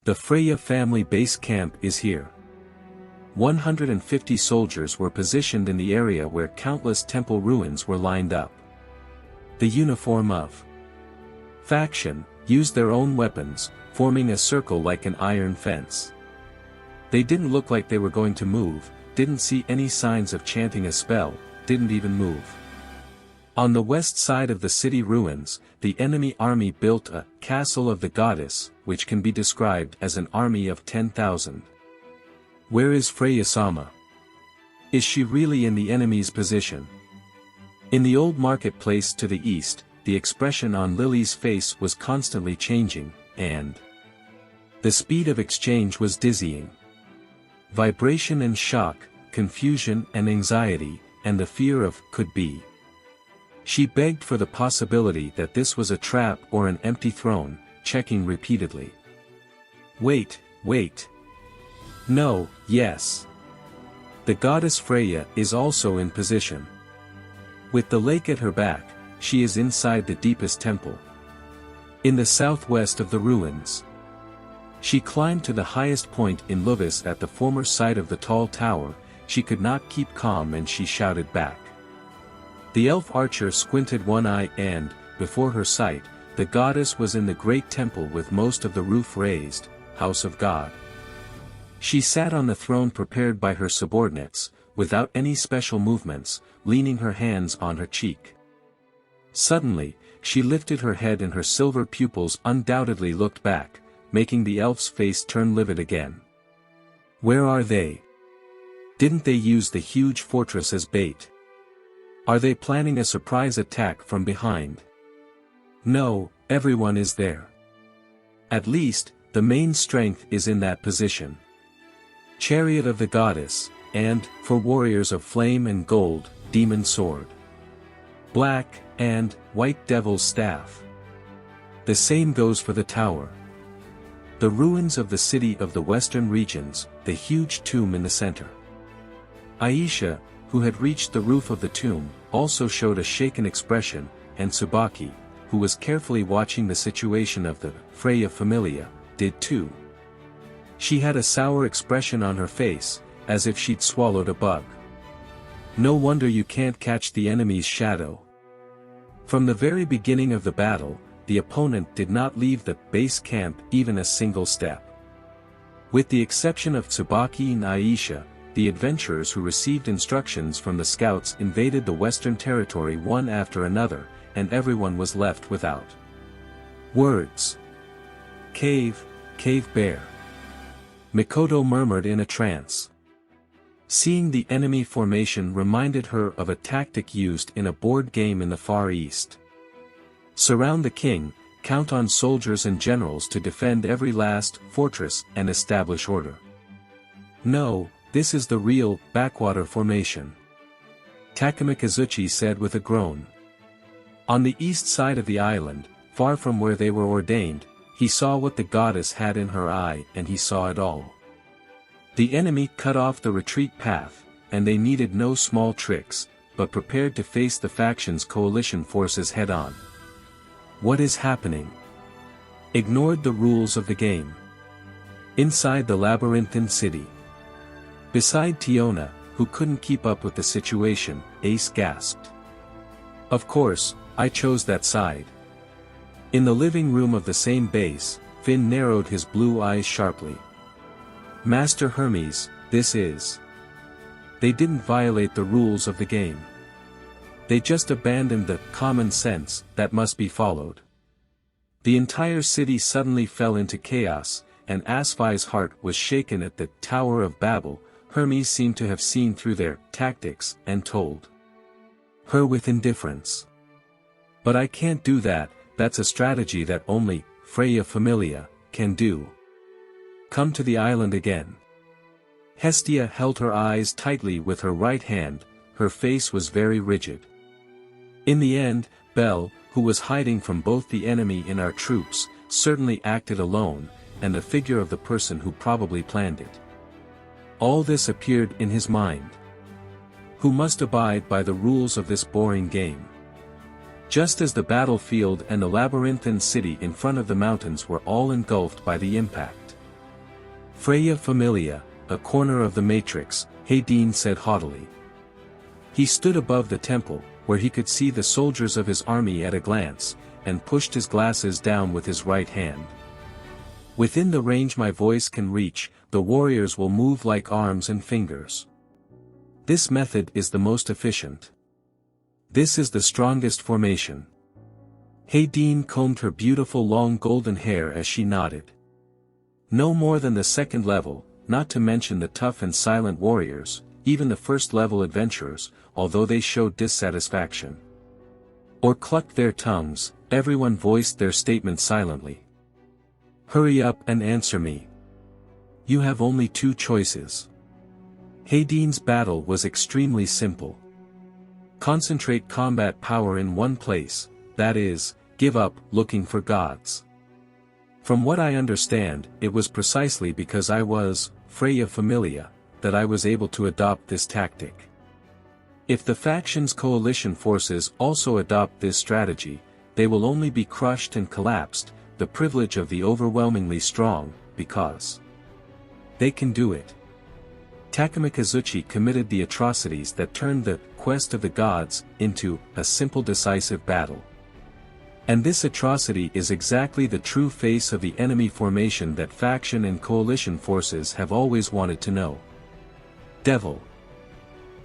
The Freya family base camp is here. 150 soldiers were positioned in the area where countless temple ruins were lined up. The uniform of faction used their own weapons, forming a circle like an iron fence. They didn't look like they were going to move, didn't see any signs of chanting a spell, didn't even move. On the west side of the city ruins, the enemy army built a castle of the goddess, which can be described as an army of 10,000. Where is Freya-sama? Is she really in the enemy's position? In the old marketplace to the east, the expression on Lili's face was constantly changing, and the speed of exchange was dizzying. Vibration and shock, confusion and anxiety, and the fear of could be. She begged for the possibility that this was a trap or an empty throne, checking repeatedly. Wait. No, yes. The goddess Freya is also in position. With the lake at her back, she is inside the deepest temple. In the southwest of the ruins. She climbed to the highest point in Luvis at the former site of the tall tower. She could not keep calm and she shouted back. The elf archer squinted one eye and, before her sight, the goddess was in the great temple with most of the roof raised, house of God. She sat on the throne prepared by her subordinates, without any special movements, leaning her hands on her cheek. Suddenly, she lifted her head and her silver pupils undoubtedly looked back, making the elf's face turn livid again. Where are they? Didn't they use the huge fortress as bait? Are they planning a surprise attack from behind? No, everyone is there. At least, the main strength is in that position. Chariot of the goddess, and, for warriors of flame and gold, demon sword. Black, and, white devil's staff. The same goes for the tower. The ruins of the city of the western regions, the huge tomb in the center. Aisha, who had reached the roof of the tomb, also showed a shaken expression, and Tsubaki, who was carefully watching the situation of the Freya familia, did too. She had a sour expression on her face, as if she'd swallowed a bug. No wonder you can't catch the enemy's shadow. From the very beginning of the battle, the opponent did not leave the base camp even a single step. With the exception of Tsubaki and Aisha, the adventurers who received instructions from the scouts invaded the western territory one after another, and everyone was left without words. Cave bear. Mikoto murmured in a trance. Seeing the enemy formation reminded her of a tactic used in a board game in the Far East. Surround the king, count on soldiers and generals to defend every last fortress and establish order. No, this is the real backwater formation. Takumi Kazuchi said with a groan. On the east side of the island, far from where they were ordained, he saw what the goddess had in her eye and he saw it all. The enemy cut off the retreat path, and they needed no small tricks, but prepared to face the faction's coalition forces head-on. What is happening? Ignored the rules of the game. Inside the labyrinthine city. Beside Tiona, who couldn't keep up with the situation, Ace gasped. Of course, I chose that side. In the living room of the same base, Finn narrowed his blue eyes sharply. Master Hermes, this is. They didn't violate the rules of the game. They just abandoned the common sense that must be followed. The entire city suddenly fell into chaos, and Asphai's heart was shaken at the Tower of Babel. Hermes seemed to have seen through their tactics and told her with indifference. But I can't do that, that's a strategy that only Freya Familia can do. Come to the island again. Hestia held her eyes tightly with her right hand, her face was very rigid. In the end, Belle, who was hiding from both the enemy and our troops, certainly acted alone, and the figure of the person who probably planned it. All this appeared in his mind. Who must abide by the rules of this boring game? Just as the battlefield and the labyrinthine city in front of the mountains were all engulfed by the impact. Freya Familia, a corner of the matrix, Hedin said haughtily. He stood above the temple, where he could see the soldiers of his army at a glance, and pushed his glasses down with his right hand. Within the range my voice can reach, the warriors will move like arms and fingers. This method is the most efficient. This is the strongest formation. Hedin combed her beautiful long golden hair as she nodded. No more than the second level, not to mention the tough and silent warriors, even the first level adventurers, although they showed dissatisfaction or clucked their tongues, everyone voiced their statement silently. Hurry up and answer me. You have only two choices. Hedin's battle was extremely simple. Concentrate combat power in one place, that is, give up looking for gods. From what I understand, it was precisely because I was, Freya Familia, that I was able to adopt this tactic. If the faction's coalition forces also adopt this strategy, they will only be crushed and collapsed, the privilege of the overwhelmingly strong, because they can do it. Takamikazuchi committed the atrocities that turned the quest of the gods into a simple decisive battle. And this atrocity is exactly the true face of the enemy formation that faction and coalition forces have always wanted to know. Devil.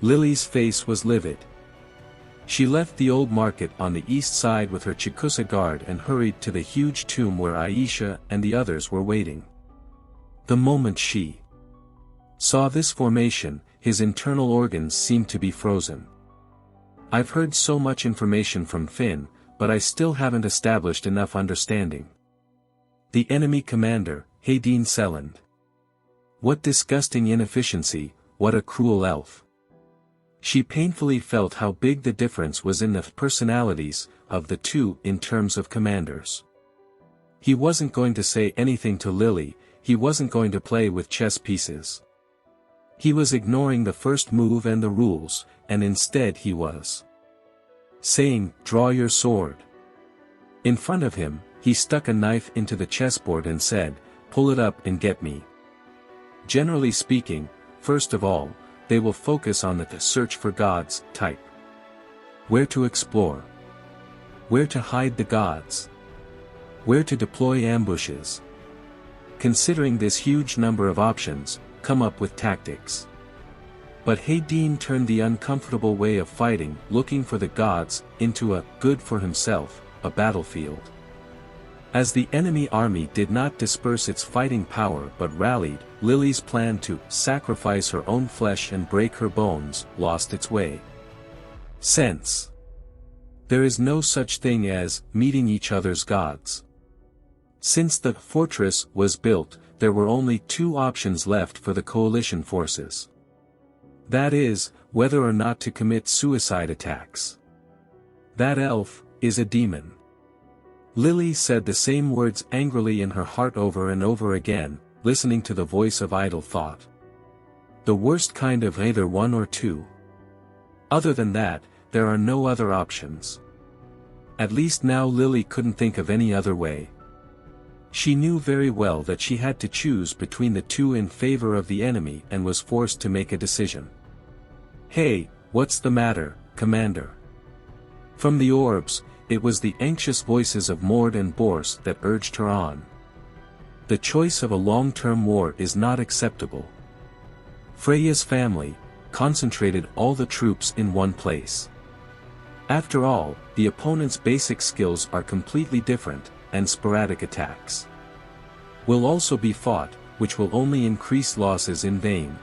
Lili's face was livid. She left the old market on the east side with her Chikusa guard and hurried to the huge tomb where Aisha and the others were waiting. The moment she saw this formation, his internal organs seemed to be frozen. I've heard so much information from Finn, but I still haven't established enough understanding. The enemy commander, Hedin Selland. What disgusting inefficiency, what a cruel elf. She painfully felt how big the difference was in the personalities of the two in terms of commanders. He wasn't going to say anything to Lili, he wasn't going to play with chess pieces. He was ignoring the first move and the rules, and instead he was saying, "Draw your sword." In front of him, he stuck a knife into the chessboard and said, "Pull it up and get me." Generally speaking, first of all, they will focus on the search for gods type. Where to explore. Where to hide the gods. Where to deploy ambushes. Considering this huge number of options, come up with tactics. But Hedin turned the uncomfortable way of fighting, looking for the gods, into a good for himself, a battlefield. As the enemy army did not disperse its fighting power but rallied, Lili's plan to sacrifice her own flesh and break her bones lost its way. Sense. There is no such thing as meeting each other's gods. Since the fortress was built, there were only two options left for the coalition forces. That is, whether or not to commit suicide attacks. That elf is a demon. Lili said the same words angrily in her heart over and over again, listening to the voice of idle thought. The worst kind of either one or two. Other than that, there are no other options. At least now Lili couldn't think of any other way. She knew very well that she had to choose between the two in favor of the enemy and was forced to make a decision. "Hey, what's the matter, Commander?" From the orbs, it was the anxious voices of Mord and Bors that urged her on. The choice of a long-term war is not acceptable. Freya's family concentrated all the troops in one place. After all, the opponent's basic skills are completely different, and sporadic attacks will also be fought, which will only increase losses in vain.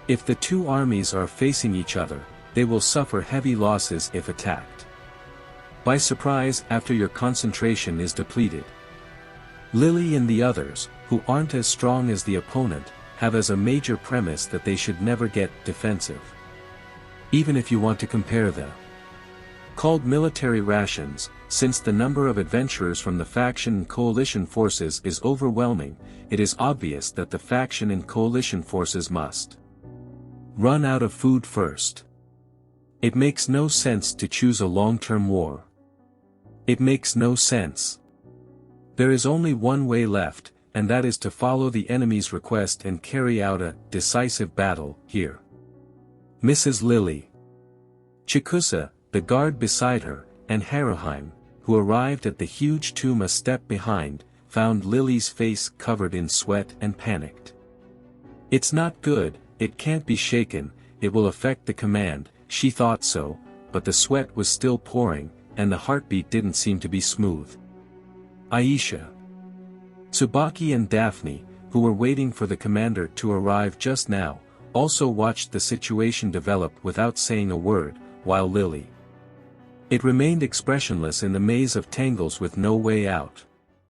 If the two armies are facing each other, they will suffer heavy losses if attacked by surprise after your concentration is depleted. Lili and the others, who aren't as strong as the opponent, have as a major premise that they should never get defensive. Even if you want to compare the called military rations, since the number of adventurers from the faction and coalition forces is overwhelming, it is obvious that the faction and coalition forces must run out of food first. It makes no sense to choose a long-term war. It makes no sense. There is only one way left, and that is to follow the enemy's request and carry out a decisive battle here. Mrs. Lili, Chikusa, the guard beside her, and Haruheim, who arrived at the huge tomb a step behind, found Lili's face covered in sweat and panicked. "It's not good, it can't be shaken, it will affect the command," she thought so, but the sweat was still pouring, and the heartbeat didn't seem to be smooth. Aisha, Tsubaki and Daphne, who were waiting for the commander to arrive just now, also watched the situation develop without saying a word, while Lili, it remained expressionless in the maze of tangles with no way out.